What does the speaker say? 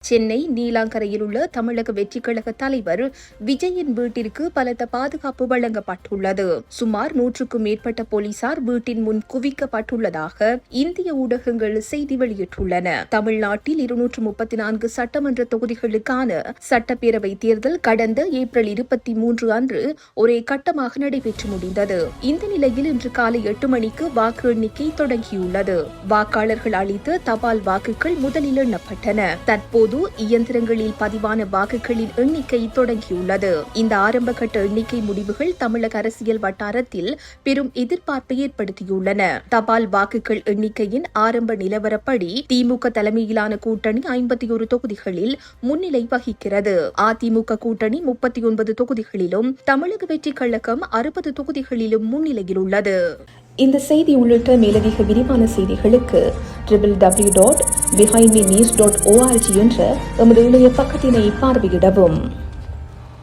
சென்னை நீலாங்கரையில் உள்ள தமிழக வெற்றிக் கழக தலைவர் விஜயின் வீட்டிற்கு பலத்த பாதுகாப்பு வழங்கப்பட்டுள்ளது. சுமார் 100க்கும் மேற்பட்ட போலீசார் வீட்டின் முன் குவிக்கப்பட்டுள்ளதாக இந்திய ஊடகங்கள் செய்தி வெளியிட்டுள்ளன. தமிழ்நாட்டில் 234 சட்டமன்ற தொகுதிகளுக்கான சட்டப்பேரவை தேர்தல் கடந்த ஏப்ரல் 23 அன்று ஒரே கட்டமாக நடைபெற்று முடிந்தது. இந்த நிலையில் இன்று காலை 8 மணிக்கு வாக்கு எண்ணிக்கை தொடங்கியுள்ளது. வாக்காளர்கள் அளித்த தபால் வாக்குகள் முதலில் எண்ணப்பட்டன. தற்போது இயந்திரங்களில் பதிவான வாக்குகளின் எண்ணிக்கை தொடங்கியுள்ளது. இந்த ஆரம்பகட்ட எண்ணிக்கை முடிவுகள் தமிழக அரசியல் வட்டாரத்தில் பெரும் எதிர்பார்ப்பை ஏற்படுத்தியுள்ளன. தபால் வாக்குகள் எண்ணிக்கையின் ஆரம்ப நிலவரப்படி திமுக தலைமையிலான கூட்டணி 51 தொகுதிகளில் முன்னிலை வகிக்கிறது. அதிமுக கூட்டணி 39 தொகுதிகளிலும், தமிழக வெற்றிக் கழகம் 60 தொகுதிகளிலும் முன்னிலையில் உள்ளது. இந்த செய்தி உள்ளிட்ட மேலதிக விரிவான செய்திகளுக்கு www.behindmenews.org என்ற எமது இணைய பக்கத்தினை பார்வையிடவும்.